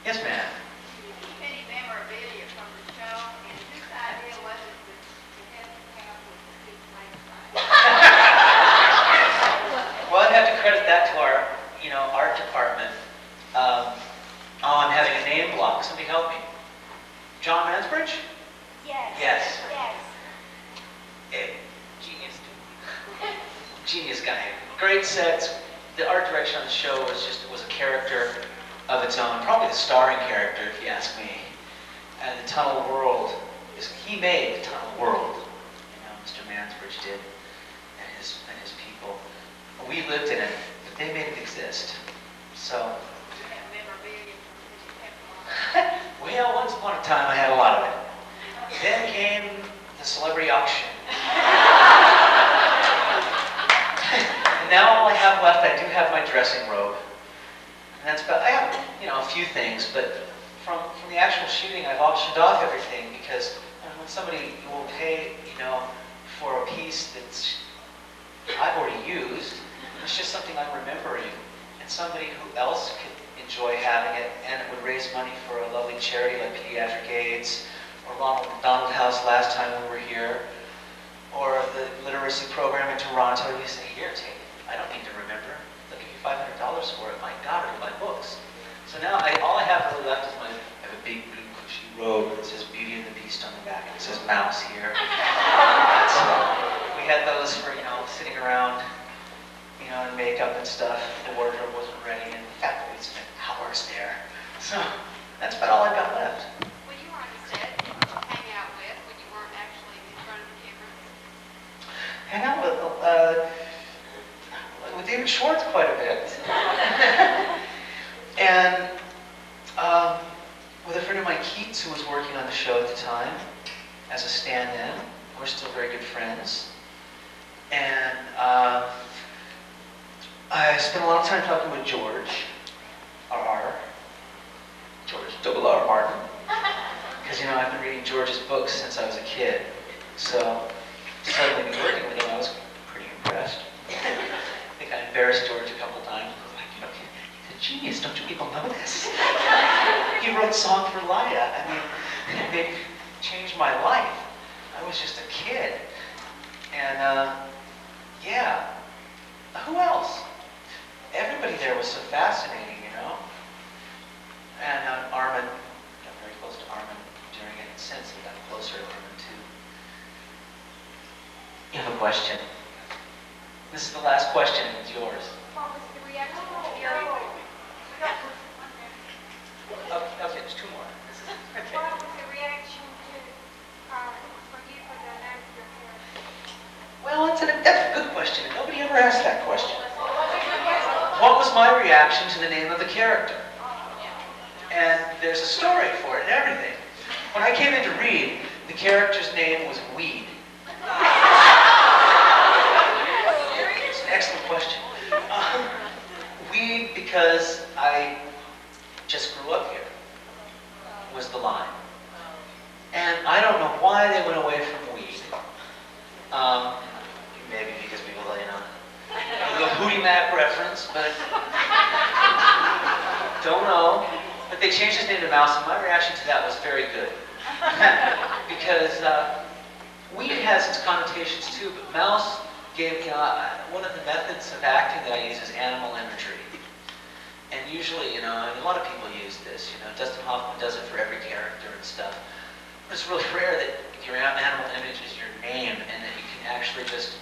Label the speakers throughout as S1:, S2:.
S1: Yes, ma'am.
S2: Any memorabilia from the show, and whose idea was it to have the cap with the big flag?
S1: Well, I'd have to credit that to our, art department. I'm having a name block. Somebody help me. John Mansbridge?
S3: Yes.
S1: Yes.
S3: Yes.
S1: Genius. Genius guy. Great sets. The art direction on the show was a character of its own. Probably the starring character, if you ask me. And the tunnel world he made the tunnel world. Mr. Mansbridge did, and his people. We lived in it, but they made it exist. So. Well, once upon a time I had a lot of it. Then came the celebrity auction. And now all I have left, I do have my dressing robe. And that's about, I have, a few things, but from the actual shooting, I've auctioned off everything because when somebody will pay, for a piece that's I've already used, it's just something I'm remembering, and somebody who else could enjoy having it, and it would raise money for a lovely charity like Pediatric AIDS, or Ronald McDonald House last time we were here, or the literacy program in Toronto. You say, here, take it. I don't need to remember. They'll give you $500 for it. My God, it'll buy books. So now all I have really left is I have a big blue cushy robe that says Beauty and the Beast on the back, and it says Mouse here. We had those for, sitting around, in makeup and stuff. The wardrobe wasn't ready, and the fact that we spent hours there. So that's about all I've got left.
S2: When you were on the set, hang out when you weren't actually in front of the camera?
S1: Hang out with David Schwartz quite a bit. And with a friend of mine, Keats, who was working on the show at the time as a stand-in. We're still very good friends. And I spent a lot of time talking with George R. Martin. Because, I've been reading George's books since I was a kid. So, suddenly be working with him, I was pretty impressed. I think I embarrassed George a couple times. I was like, he's a genius, don't you people know this? He wrote Song for Lydia. It changed my life. I was just a kid. And, yeah. Who else? Everybody there was so fascinating, And Armin, got very close to Armin during it, and since he got closer to Armin too. You have a question? This is the last question, it's yours.
S2: What was the reaction of the jury?
S1: Okay, there's two more. Okay.
S3: What was the reaction for you for the name of your character?
S1: Well, that's a good question. Nobody ever asked that question. What was my reaction to the name of the character? And there's a story for it and everything. When I came in to read, the character's name was Weed. It's an excellent question. Weed because I just grew up here, was the line. And I don't know why they went away from weed. Maybe because people, a little Hootie Mac reference, but don't know. But they changed his name to Mouse, and my reaction to that was very good. Because weed has its connotations too, but Mouse gave me, one of the methods of acting that I use is animal imagery. And usually, a lot of people use this, Dustin Hoffman does it for every character and stuff. But it's really rare that your animal image is your name and that you can actually just,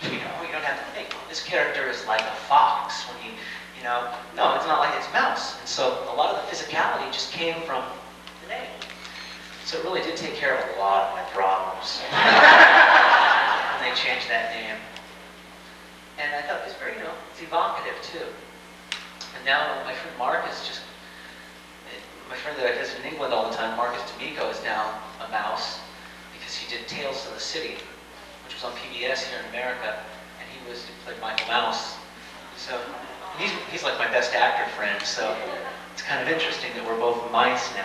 S1: you don't have to think, this character is like a fox when no, it's not like it's Mouse. And so a lot of the physicality just came from the name. So it really did take care of a lot of my problems when they changed that name. And I thought it was very, it's evocative too. And now my friend Marcus my friend that I visit in England all the time, Marcus D'Amico, is now a Mouse because he did Tales of the City, which was on PBS here in America, and he played Michael Mouse. So he's like my best actor friend, so it's kind of interesting that we're both mice now.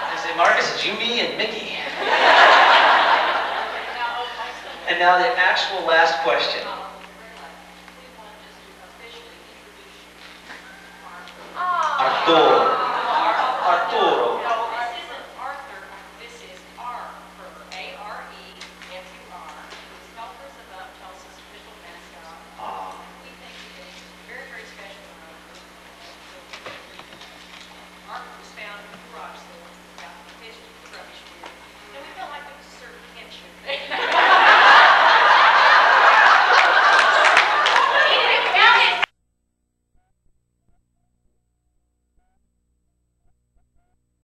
S1: I say, Marcus, it's you, me, and Mickey. And now the actual last question. Arturo. Arturo.
S4: No, this isn't Arthur, this is Arfur, A-R-E-F-U-R. His helpers above tells us official mascot. We think he is very, very special to Arthur. Arthur was found in the garage sale out in the history.